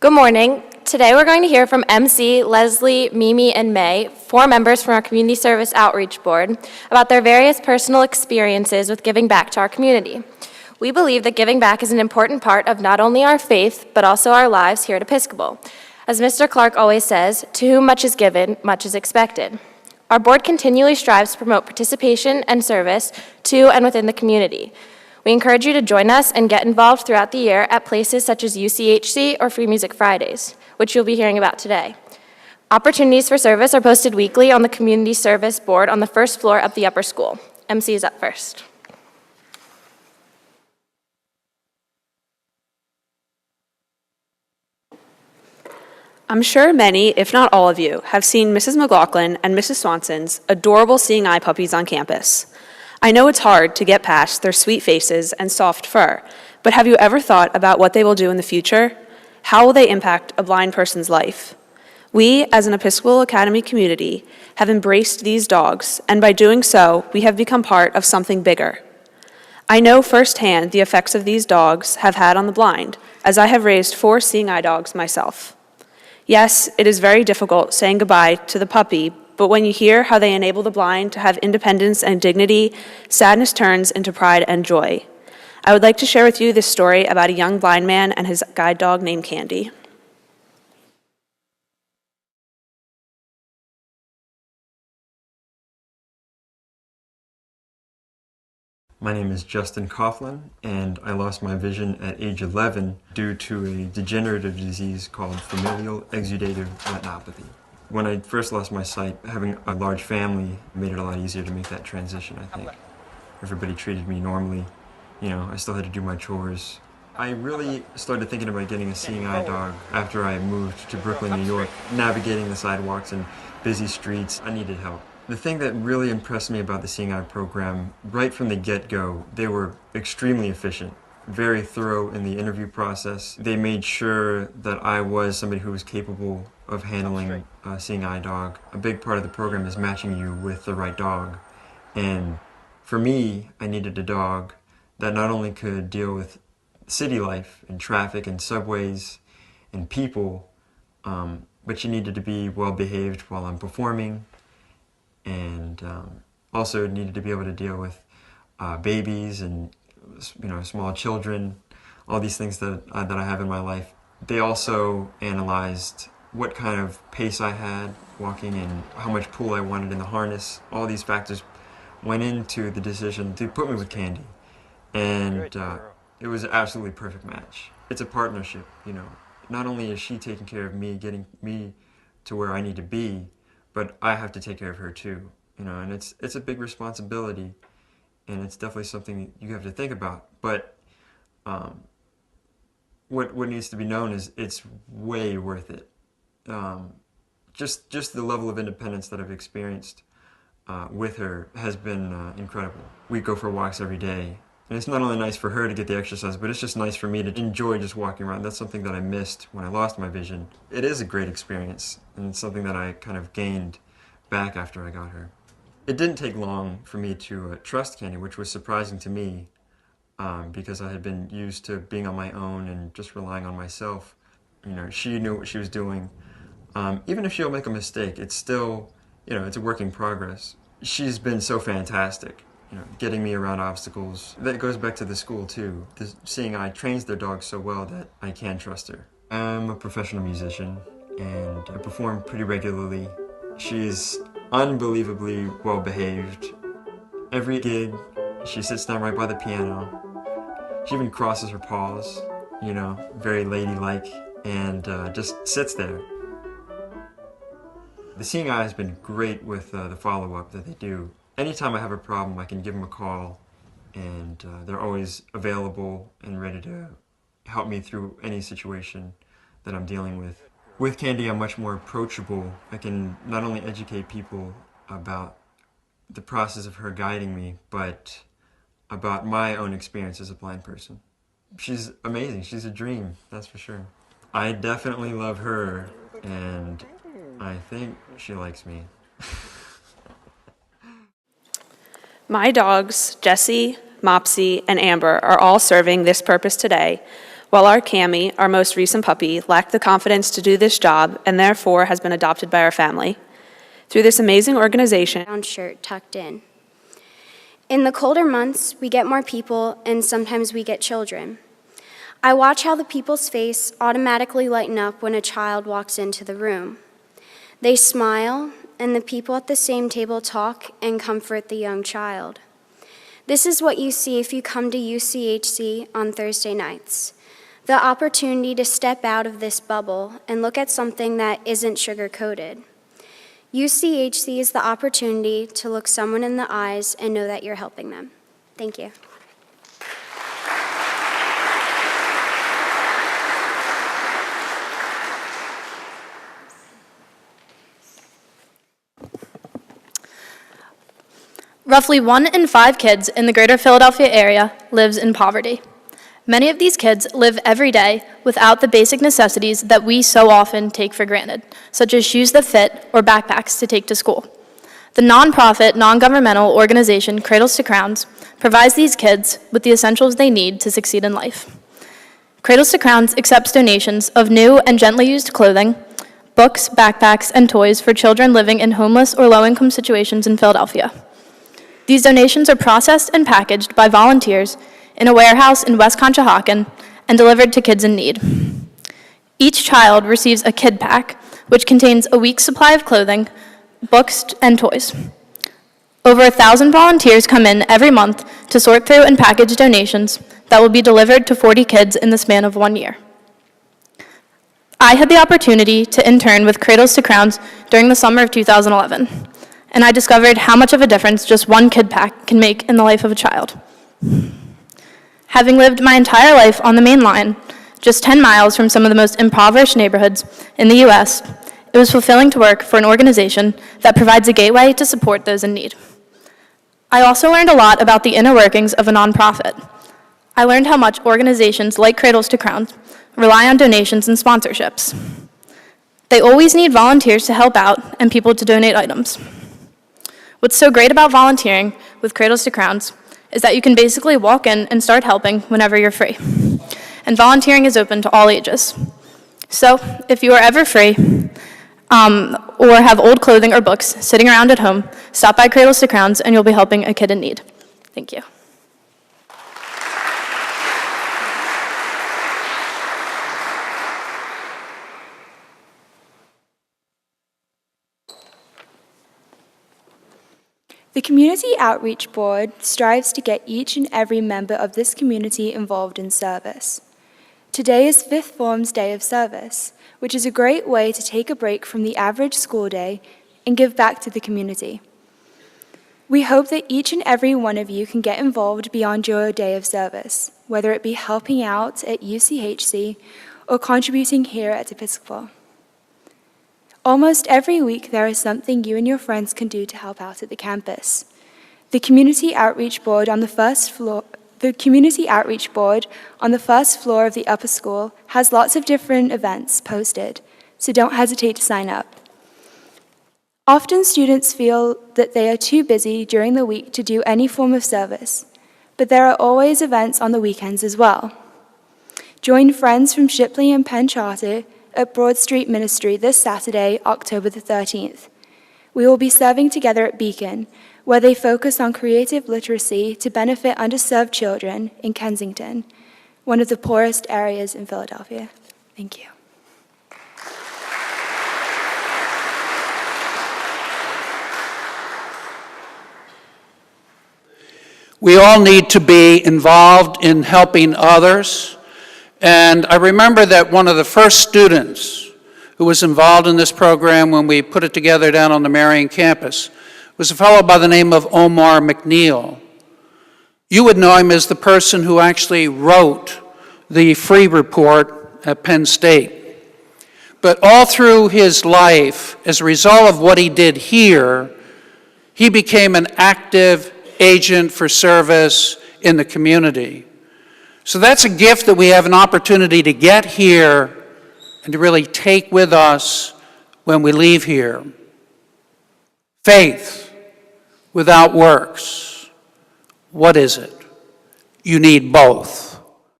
Good morning. Today we're going to hear from MC, Leslie, Mimi, and May, 4 members from our Community Service Outreach Board, about their various personal experiences with giving back to our community. We believe that giving back is an important part of not only our faith, but also our lives here at Episcopal. As Mr. Clark always says, to whom much is given, much is expected. Our board continually strives to promote participation and service to and within the community. We encourage you to join us and get involved throughout the year at places such as UCHC or Free Music Fridays, which you'll be hearing about today. Opportunities for service are posted weekly on the Community Service Board on the first floor of the upper school. MC is up first. I'm sure many, if not all of you, have seen Mrs. McLaughlin and Mrs. Swanson's adorable seeing eye puppies on campus. I know it's hard to get past their sweet faces and soft fur, but have you ever thought about what they will do in the future? How will they impact a blind person's life? We, as an Episcopal Academy community, have embraced these dogs, and by doing so, we have become part of something bigger. I know firsthand the effects of these dogs have had on the blind, as I have raised 4 seeing eye dogs myself. Yes, it is very difficult saying goodbye to the puppy, but when you hear how they enable the blind to have independence and dignity, sadness turns into pride and joy. I would like to share with you this story about a young blind man and his guide dog named Candy. My name is Justin Coughlin, and I lost my vision at age 11 due to a degenerative disease called familial exudative retinopathy. When I first lost my sight, having a large family made it a lot easier to make that transition, I think. Everybody treated me normally. You know, I still had to do my chores. I really started thinking about getting a seeing eye dog after I moved to Brooklyn, New York. Navigating the sidewalks and busy streets, I needed help. The thing that really impressed me about the Seeing Eye program, right from the get-go, they were extremely efficient, very thorough in the interview process. They made sure that I was somebody who was capable of handling a seeing eye dog. A big part of the program is matching you with the right dog. And for me, I needed a dog that not only could deal with city life and traffic and subways and people, but you needed to be well behaved while I'm performing. And also needed to be able to deal with babies and small children, all these things that I have in my life. They also analyzed what kind of pace I had walking and how much pull I wanted in the harness. All these factors went into the decision to put me with Candy, and it was an absolutely perfect match. It's a partnership, you know. Not only is she taking care of me, getting me to where I need to be, but I have to take care of her too, you know, and it's a big responsibility, and it's definitely something you have to think about. But what needs to be known is it's way worth it. Just the level of independence that I've experienced with her has been incredible. We go for walks every day, and it's not only nice for her to get the exercise, but it's just nice for me to enjoy just walking around. That's something that I missed when I lost my vision. It is a great experience, and it's something that I kind of gained back after I got her. It didn't take long for me to trust Candy, which was surprising to me because I had been used to being on my own and just relying on myself. You know, she knew what she was doing. Even if she'll make a mistake, it's still, you know, it's a work in progress. She's been so fantastic. You know, getting me around obstacles. That goes back to the school too. The Seeing Eye trains their dogs so well that I can trust her. I'm a professional musician and I perform pretty regularly. She's unbelievably well behaved. Every gig, she sits down right by the piano. She even crosses her paws, you know, very ladylike, and just sits there. The Seeing Eye has been great with the follow-up that they do. Anytime I have a problem, I can give them a call, and they're always available and ready to help me through any situation that I'm dealing with. With Candy, I'm much more approachable. I can not only educate people about the process of her guiding me, but about my own experience as a blind person. She's amazing. She's a dream, that's for sure. I definitely love her, and I think she likes me. My dogs, Jessie, Mopsy, and Amber, are all serving this purpose today, while our Cammie, our most recent puppy, lacked the confidence to do this job and therefore has been adopted by our family. Through this amazing organization, brown shirt tucked in. In the colder months, we get more people and sometimes we get children. I watch how the people's face automatically lighten up when a child walks into the room. They smile, and the people at the same table talk and comfort the young child. This is what you see if you come to UCHC on Thursday nights. The opportunity to step out of this bubble and look at something that isn't sugar-coated. UCHC is the opportunity to look someone in the eyes and know that you're helping them. Thank you. Roughly 1 in 5 kids in the greater Philadelphia area lives in poverty. Many of these kids live every day without the basic necessities that we so often take for granted, such as shoes that fit or backpacks to take to school. The nonprofit, non-governmental organization Cradles to Crowns provides these kids with the essentials they need to succeed in life. Cradles to Crowns accepts donations of new and gently used clothing, books, backpacks, and toys for children living in homeless or low-income situations in Philadelphia. These donations are processed and packaged by volunteers in a warehouse in West Conshohocken and delivered to kids in need. Each child receives a kid pack, which contains a week's supply of clothing, books, and toys. Over 1,000 volunteers come in every month to sort through and package donations that will be delivered to 40 kids in the span of 1 year. I had the opportunity to intern with Cradles to Crowns during the summer of 2011, and I discovered how much of a difference just one kid pack can make in the life of a child. Having lived my entire life on the main line, just 10 miles from some of the most impoverished neighborhoods in the U.S., it was fulfilling to work for an organization that provides a gateway to support those in need. I also learned a lot about the inner workings of a nonprofit. I learned how much organizations like Cradles to Crowns rely on donations and sponsorships. They always need volunteers to help out and people to donate items. What's so great about volunteering with Cradles to Crowns is that you can basically walk in and start helping whenever you're free. And volunteering is open to all ages. So if you are ever free or have old clothing or books sitting around at home, stop by Cradles to Crowns and you'll be helping a kid in need. Thank you. The Community Outreach Board strives to get each and every member of this community involved in service. Today is Fifth Form's Day of Service, which is a great way to take a break from the average school day and give back to the community. We hope that each and every one of you can get involved beyond your day of service, whether it be helping out at UCHC or contributing here at Episcopal. Almost every week, there is something you and your friends can do to help out at the campus. The Community Outreach Board on the first floor of the upper school has lots of different events posted, so don't hesitate to sign up. Often students feel that they are too busy during the week to do any form of service, but there are always events on the weekends as well. Join friends from Shipley and Penn Charter at Broad Street Ministry this Saturday, October the 13th. We will be serving together at Beacon, where they focus on creative literacy to benefit underserved children in Kensington, one of the poorest areas in Philadelphia. Thank you. We all need to be involved in helping others. And I remember that one of the first students who was involved in this program when we put it together down on the Marion campus was a fellow by the name of Omar McNeil. You would know him as the person who actually wrote the free report at Penn State. But all through his life, as a result of what he did here, he became an active agent for service in the community. So that's a gift that we have an opportunity to get here and to really take with us when we leave here. Faith without works. What is it? You need both.